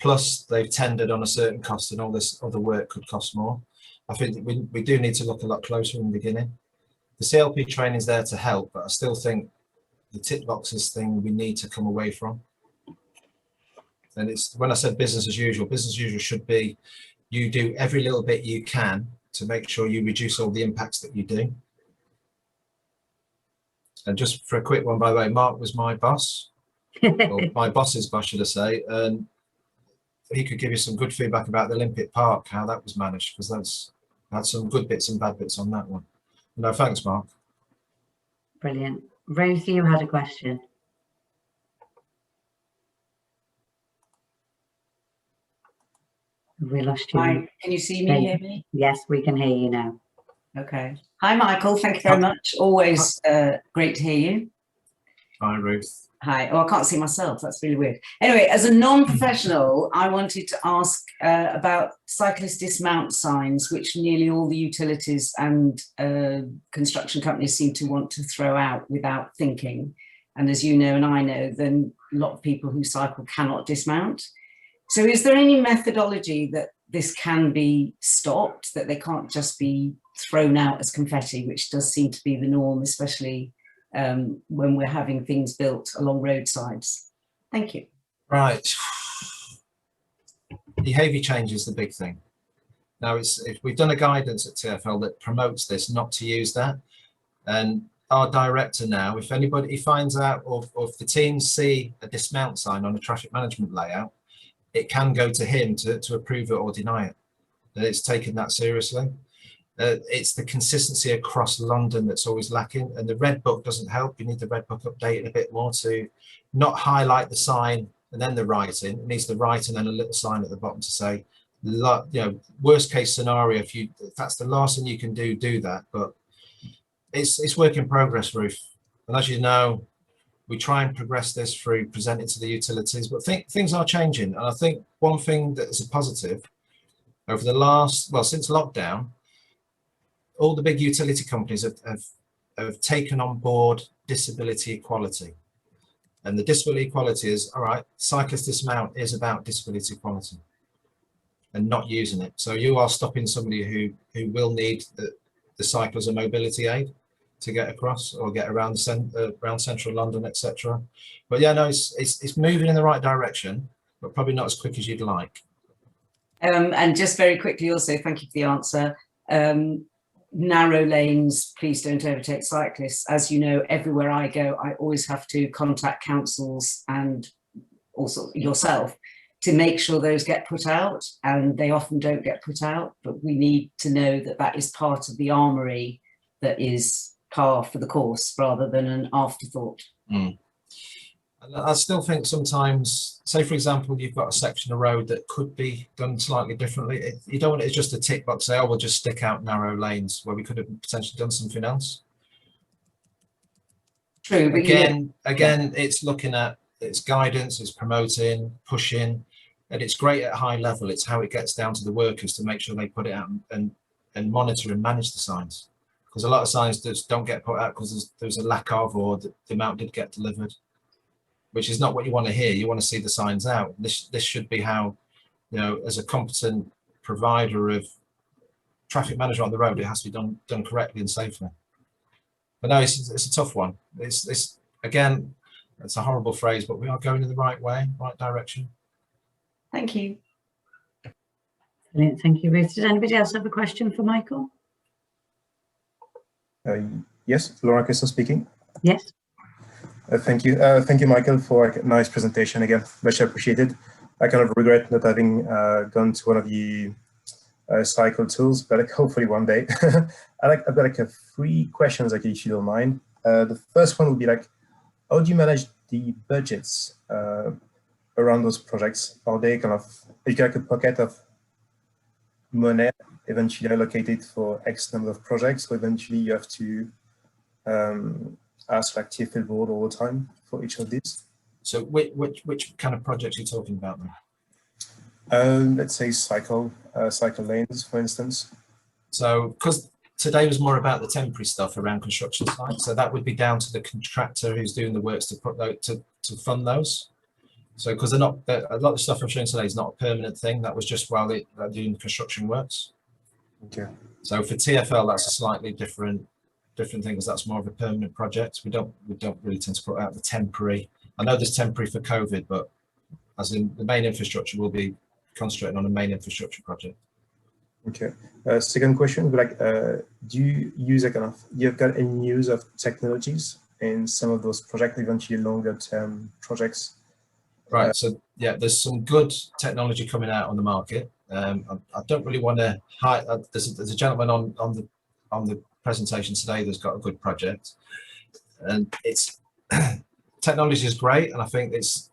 Plus they've tendered on a certain cost and all this other work could cost more. I think we do need to look a lot closer in the beginning. The CLP training is there to help, but I still think the tick boxes thing we need to come away from. And it's when I said business as usual should be you do every little bit you can to make sure you reduce all the impacts that you do. And just for a quick one, by the way, Mark was my boss, or my boss's boss, should I say, and he could give you some good feedback about the Olympic Park, how that was managed, because that's had some good bits and bad bits on that one. No, thanks, Mark. Brilliant. Ruth, you had a question. Have we lost you? Hi, can you see me, hear me? Yes, we can hear you now. Okay. Hi, Michael. Thank you very much. Always great to hear you. Hi, Ruth. Hi. Oh, I can't see myself. That's really weird. Anyway, as a non-professional, I wanted to ask about cyclist dismount signs, which nearly all the utilities and construction companies seem to want to throw out without thinking. And as you know, and I know, then a lot of people who cycle cannot dismount. So is there any methodology that this can be stopped, that they can't just be thrown out as confetti, which does seem to be the norm, especially when we're having things built along roadsides? Thank you. Right. Behaviour change is the big thing. Now, if we've done a guidance at TfL that promotes this, not to use that. And our director now, if anybody finds out, or if the teams see a dismount sign on a traffic management layout, it can go to him to approve it or deny it. And it's taken that seriously. It's the consistency across London that's always lacking, and the Red Book doesn't help. You need the Red Book updated a bit more to not highlight the sign and then the writing. It needs the writing and a little sign at the bottom to say, you know, worst case scenario, if that's the last thing you can do that. But it's work in progress, Ruth. And as you know, we try and progress this through presenting to the utilities, but things are changing. And I think one thing that is a positive over the since lockdown, all the big utility companies have taken on board disability equality. And the disability equality is, all right, cyclist dismount is about disability equality and not using it. So you are stopping somebody who will need the cycle as a mobility aid to get across or get around central London, etc. But yeah, no, it's moving in the right direction, but probably not as quick as you'd like. And just very quickly also, thank you for the answer. Narrow lanes, please don't overtake cyclists. As you know, everywhere I go, I always have to contact councils and also yourself to make sure those get put out, and they often don't get put out, but we need to know that that is part of the armoury that is par for the course rather than an afterthought. And I still think sometimes, say for example, you've got a section of road that could be done slightly differently. You don't want it just a tick box, say, oh, we'll just stick out narrow lanes, where we could have potentially done something else. True, but again, it's looking at, it's guidance, it's promoting, pushing, and it's great at high level. It's how it gets down to the workers to make sure they put it out and and monitor and manage the signs, because a lot of signs just don't get put out because there's a lack of, or the amount did get delivered, which is not what you want to hear. You want to see the signs out. This should be how, you know, as a competent provider of traffic management on the road, it has to be done correctly and safely. But no, it's a tough one. It's again, it's a horrible phrase, but we are going in the right way, right direction. Thank you. Brilliant, thank you, Ruth. Does anybody else have a question for Michael? Yes, Laura Crystal speaking. Yes. Thank you, Michael, for a nice presentation again. Much appreciated. I kind of regret not having gone to one of the cycle tools, but like, hopefully one day. I've got like 3 questions, like, if you don't mind. The first one would be like, how do you manage the budgets around those projects? Are they kind of, is there like a pocket of money eventually allocated for X number of projects, or eventually you have to ask like TfL board all the time for each of these? So which kind of projects are you talking about then? Let's say cycle lanes, for instance. So, because today was more about the temporary stuff around construction sites, so that would be down to the contractor who's doing the works to put those, to fund those. So, because a lot of stuff I'm showing today is not a permanent thing. That was just while they're doing the construction works. Okay. So for TfL, that's a slightly different thing, because that's more of a permanent project. We don't really tend to put out the temporary. I know there's temporary for COVID, but as in the main infrastructure will be concentrating on a main infrastructure project. Okay. Second question, like, do you use a kind of, you've got any use of technologies in some of those projects, eventually longer term projects? Right. So yeah, there's some good technology coming out on the market. I don't really want to hide. There's a gentleman on the presentation today that's got a good project, and it's technology is great, and I think it's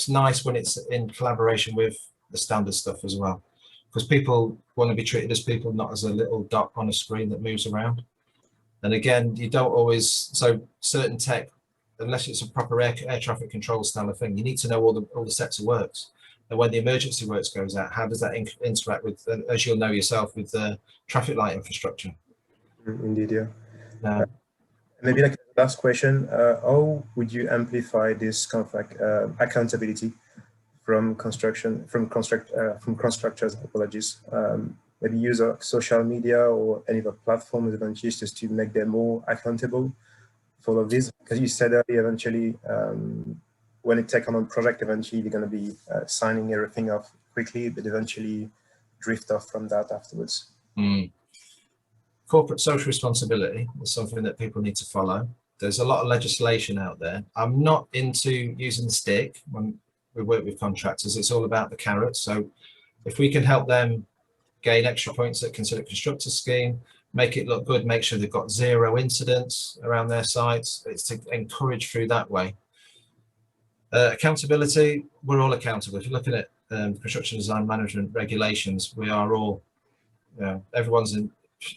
nice when it's in collaboration with the standard stuff as well, because people want to be treated as people, not as a little dot on a screen that moves around. And again, you don't always, so certain tech, unless it's a proper air traffic control style of thing, you need to know all the sets of works. And when the emergency works goes out, how does that interact with, as you'll know yourself, with the traffic light infrastructure? Indeed, yeah. Maybe like last question, how would you amplify this kind of like accountability from constructors? Apologies. Maybe use social media or any other platforms eventually, just to make them more accountable for all of this. Because you said earlier, eventually, when it take on a project, eventually they're going to be signing everything off quickly, but eventually drift off from that afterwards. Corporate social responsibility is something that people need to follow. There's a lot of legislation out there. I'm not into using the stick when we work with contractors. It's all about the carrot. So if we can help them gain extra points at Consider Constructor scheme, make it look good, make sure they've got 0 incidents around their sites, it's to encourage through that way. Accountability, we're all accountable. If you're looking at construction design management regulations, we are all, you know, everyone's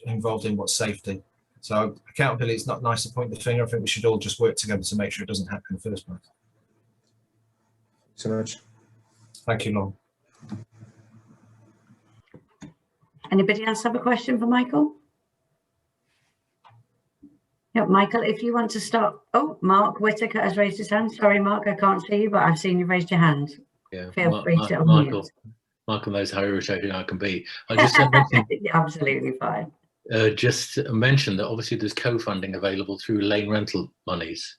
involved in what's safety. So accountability is not nice to point the finger. I think we should all just work together to make sure it doesn't happen in the first place. So much. Thank you, Lauren. Anybody else have a question for Michael? Yeah, Michael, if you want to start. Oh, Mark Whitaker has raised his hand. Sorry, Mark, I can't see you, but I've seen you raised your hand. Yeah, Feel free to unmute. Michael knows how irritating I can be. I just absolutely fine. Just mention that obviously there's co-funding available through lane rental monies,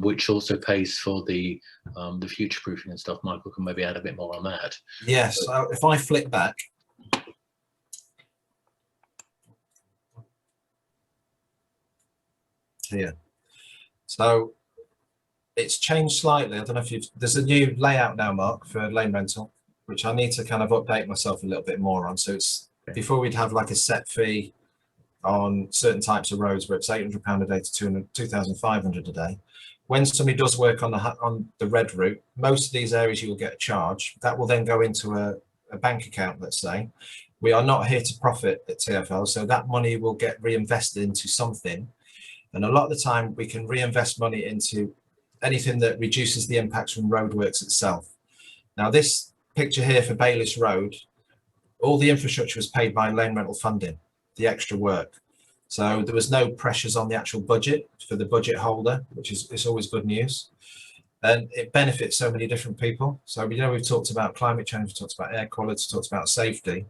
which also pays for the future proofing and stuff. Michael can maybe add a bit more on that. Yes, so if I flick back. Here. So it's changed slightly. I don't know if there's a new layout now, Mark, for lane rental, which I need to kind of update myself a little bit more on. So it's, before we'd have like a set fee on certain types of roads where it's £800 a day to 2,500 a day. When somebody does work on the red route, most of these areas you will get a charge. That will then go into a bank account, let's say. We are not here to profit at TfL, so that money will get reinvested into something. And a lot of the time we can reinvest money into anything that reduces the impacts from roadworks itself. Now this picture here for Bayliss Road, all the infrastructure was paid by lane rental funding. the extra work. So there was no pressures on the actual budget for the budget holder, which is, it's always good news. And it benefits so many different people. So, you know, we've talked about climate change, we've talked about air quality, talked about safety.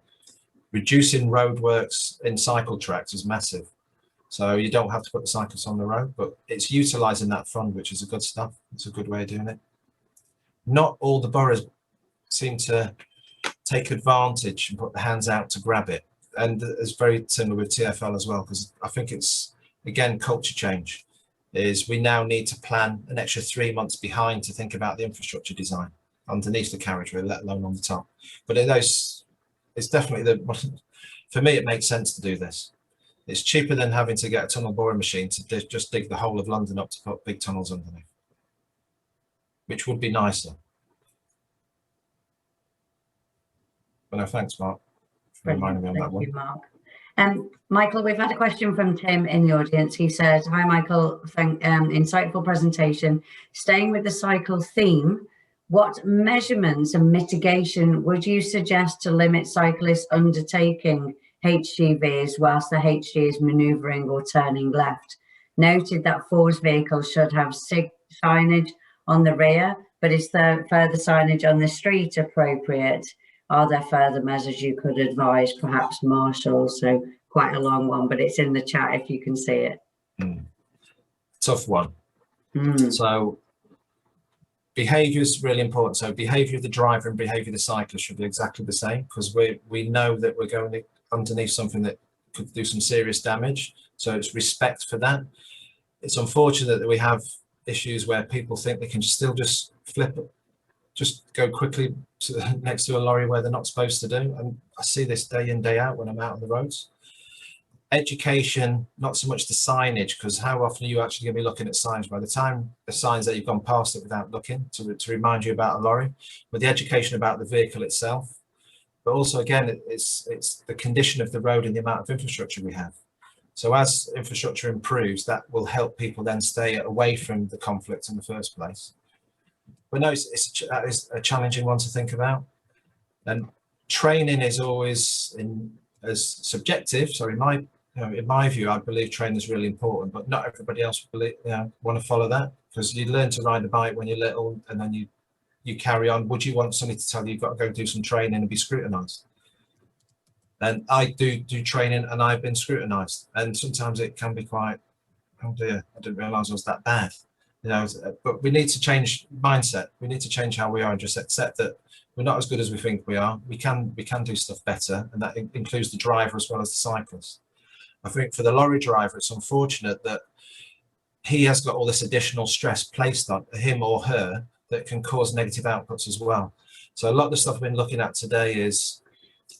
Reducing roadworks in cycle tracks is massive. So you don't have to put the cyclists on the road, but it's utilising that fund, which is a good stuff. It's a good way of doing it. Not all the boroughs seem to take advantage and put their hands out to grab it. And it's very similar with TfL as well, because I think it's, again, culture change. Is we now need to plan an extra 3 months behind to think about the infrastructure design underneath the carriageway, let alone on the top. But in those, it's definitely for me, it makes sense to do this. It's cheaper than having to get a tunnel boring machine to just dig the whole of London up to put big tunnels underneath, which would be nicer. But no, thanks, Mark, for reminding me on that one. Thank you, Mark. Michael, we've had a question from Tim in the audience. He says, hi, Michael, insightful presentation. Staying with the cycle theme, what measurements and mitigation would you suggest to limit cyclists undertaking HGVs whilst the HG is manoeuvring or turning left? Noted that Ford's vehicles should have signage on the rear, but is there further signage on the street appropriate? Are there further measures you could advise, perhaps Marshals? So quite a long one, but it's in the chat if you can see it. Tough one. So behaviour is really important. So behaviour of the driver and behaviour of the cyclist should be exactly the same, because we know that we're going underneath something that could do some serious damage. So it's respect for that. It's unfortunate that we have issues where people think they can still just just go quickly next to a lorry where they're not supposed to do. And I see this day in, day out when I'm out on the roads. Education, not so much the signage, because how often are you actually going to be looking at signs? By the time the signs that you've gone past it without looking to remind you about a lorry, but the education about the vehicle itself. But also, again, it's the condition of the road and the amount of infrastructure we have. So as infrastructure improves, that will help people then stay away from the conflict in the first place. But no, that is a challenging one to think about. And training is always as subjective. So in my view, I believe training is really important, but not everybody else want to follow that, because you learn to ride a bike when you're little, and then you carry on. Would you want somebody to tell you you've got to go do some training and be scrutinised? And I do training, and I've been scrutinised, and sometimes it can be quite, oh dear, I didn't realise I was that bad. But we need to change mindset. We need to change how we are and just accept that we're not as good as we think we are. We can do stuff better, and that includes the driver as well as the cyclist. I think for the lorry driver, it's unfortunate that he has got all this additional stress placed on him or her that can cause negative outputs as well. So a lot of the stuff I've been looking at today is,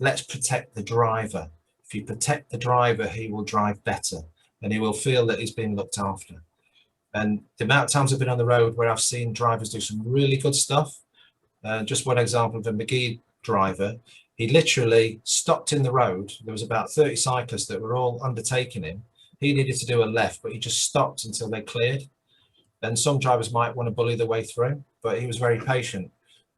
let's protect the driver. If you protect the driver, he will drive better, and he will feel that he's being looked after. And the amount of times I've been on the road where I've seen drivers do some really good stuff. Just one example of a McGee driver, he literally stopped in the road. There was about 30 cyclists that were all undertaking him. He needed to do a left, but he just stopped until they cleared. And some drivers might want to bully their way through, but he was very patient.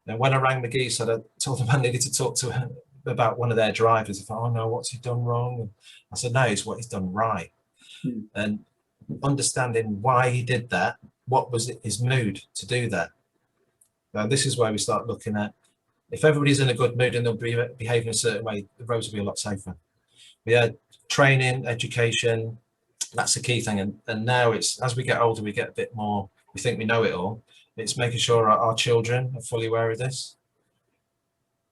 And when I rang McGee, so I told him I needed to talk to him about one of their drivers. I thought, oh no, what's he done wrong? And I said, no, it's what he's done right. And understanding why he did that, what was his mood to do that. Now this is where we start looking at, if everybody's in a good mood and they'll be behaving a certain way, the roads will be a lot safer. We had training, education, that's the key thing. And now it's, as we get older, we get a bit more, we think we know it all. It's making sure our children are fully aware of this.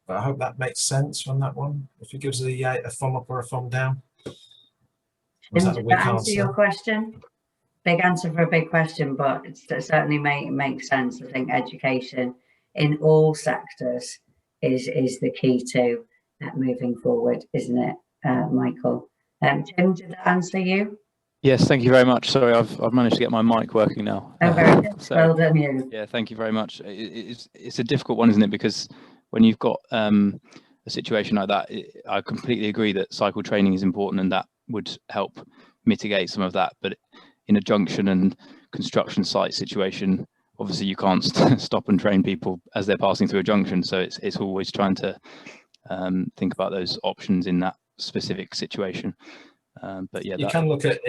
But I hope that makes sense on that one. If it gives a thumb up or a thumb down. Did that answer your question? Big answer for a big question, but it certainly makes sense. I think education in all sectors is the key to moving forward, isn't it, Michael? Tim, did that answer you? Yes, thank you very much. Sorry, I've managed to get my mic working now. Oh, very good. So, well done, you. Yeah, thank you very much. It's a difficult one, isn't it? Because when you've got a situation like that, I completely agree that cycle training is important, and that would help mitigate some of that. But in a junction and construction site situation, obviously you can't stop and train people as they're passing through a junction. So it's always trying to think about those options in that specific situation. But yeah, you can look at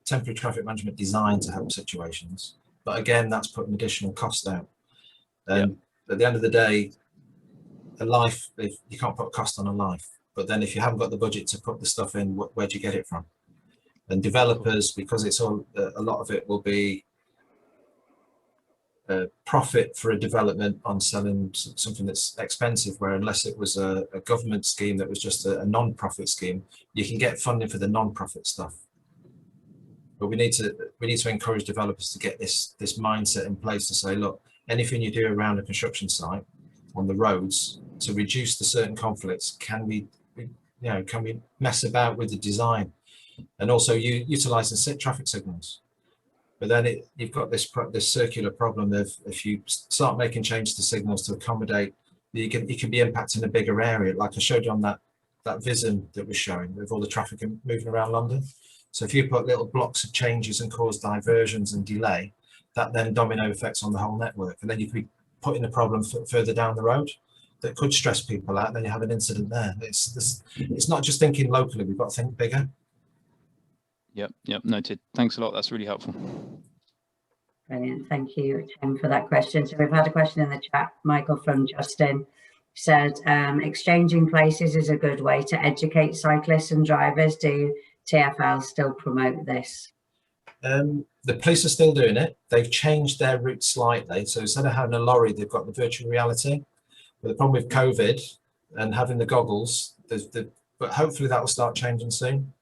temporary traffic management design to help situations, but again, that's putting additional cost out. And at the end of the day, a life, if you can't put a cost on a life, but then if you haven't got the budget to put the stuff in, where do you get it from? And developers, because it's all a lot of it will be profit for a development on selling something that's expensive, where unless it was a government scheme that was just a non-profit scheme, you can get funding for the non-profit stuff. But we need to encourage developers to get this mindset in place to say, look, anything you do around a construction site on the roads to reduce the certain conflicts, can we mess about with the design, and also utilizing traffic signals. But then you've got this circular problem of, if you start making changes to signals to accommodate, you can be impacting a bigger area, like I showed you on that vision that was showing with all the traffic moving around London. So if you put little blocks of changes and cause diversions and delay, that then domino effects on the whole network, and then you could be putting a problem further down the road that could stress people out. And then you have an incident there. It's not just thinking locally; we've got to think bigger. Yep, noted. Thanks a lot. That's really helpful. Brilliant. Thank you, Tim, for that question. So we've had a question in the chat, Michael, from Justin, said, exchanging places is a good way to educate cyclists and drivers. Do TfL still promote this? The police are still doing it. They've changed their route slightly. So instead of having a lorry, they've got the virtual reality. But the problem with COVID and having the goggles, but hopefully that will start changing soon.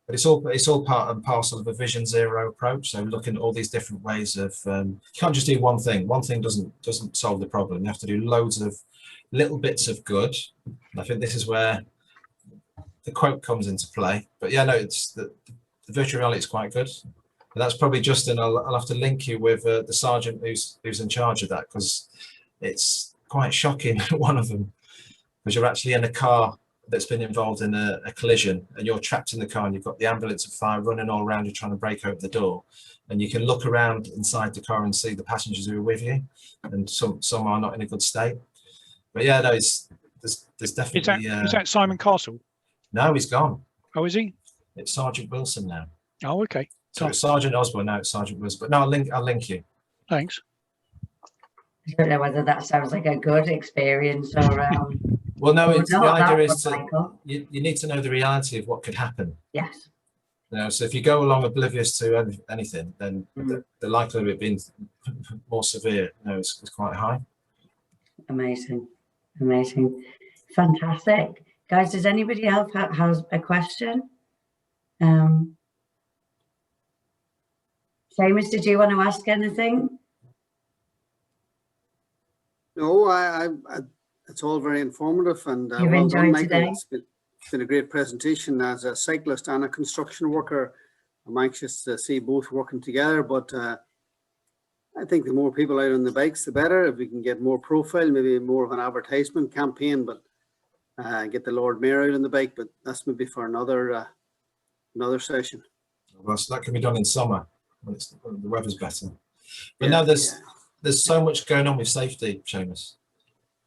But it's all part and parcel of a Vision Zero approach. So looking at all these different ways of, you can't just do one thing. One thing doesn't solve the problem. You have to do loads of little bits of good. And I think this is where the quote comes into play. But yeah, no, it's the virtual reality is quite good. And that's probably Justin. I'll have to link you with the sergeant who's in charge of that, because it's quite shocking. One of them, because you're actually in a car that's been involved in a collision, and you're trapped in the car, and you've got the ambulance and fire running all around you trying to break open the door, and you can look around inside the car and see the passengers who are with you, and some are not in a good state. But yeah, no, there's definitely. Is that Simon Castle? No, he's gone. Oh, is he? It's Sergeant Wilson now. Oh, okay. So it's Sergeant Osborne, now it's Sergeant Wilson. But no, I'll link you. Thanks. I don't know whether that sounds like a good experience or well, no, the idea is you need to know the reality of what could happen. Yes. So if you go along oblivious to anything, then the likelihood of it being more severe, is quite high. Amazing, fantastic, guys. Does anybody else has a question? Seamus, did you want to ask anything? No, it's all very informative, and you've enjoyed today. It's been a great presentation. As a cyclist and a construction worker, I'm anxious to see both working together, but I think the more people out on the bikes, the better. If we can get more profile, maybe more of an advertisement campaign, but get the Lord Mayor out on the bike, but that's maybe for another session. Well, so that can be done in summer when the weather's better. But now there's so much going on with safety, Seamus.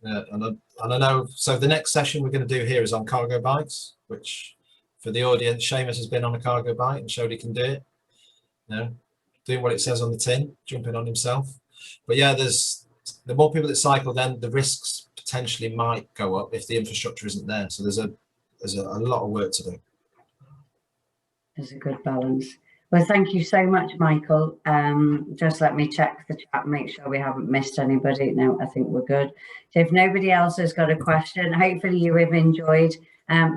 And I know, so the next session we're going to do here is on cargo bikes, which for the audience, Seamus has been on a cargo bike and showed he can do it. Doing what it says on the tin, jumping on himself. But yeah, the more people that cycle, then the risks potentially might go up if the infrastructure isn't there. So there's a lot of work to do. There's a good balance. Well, thank you so much, Michael. Just let me check the chat, make sure we haven't missed anybody. No, I think we're good. So if nobody else has got a question, hopefully you have enjoyed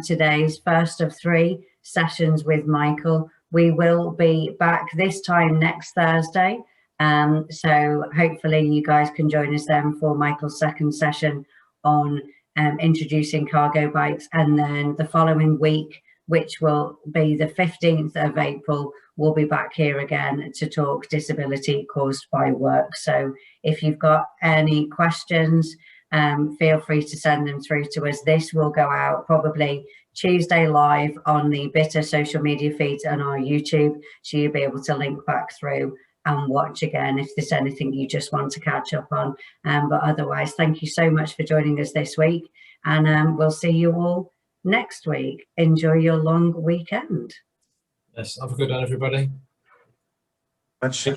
today's first of 3 sessions with Michael. We will be back this time next Thursday. So hopefully you guys can join us then for Michael's second session on introducing cargo bikes. And then the following week, which will be the 15th of April, we'll be back here again to talk disability caused by work. So if you've got any questions, feel free to send them through to us. This will go out probably Tuesday live on the Bitter social media feeds and our YouTube, so you'll be able to link back through and watch again if there's anything you just want to catch up on. But otherwise, thank you so much for joining us this week, and we'll see you all next week. Enjoy your long weekend. Yes, have a good one, everybody. Much.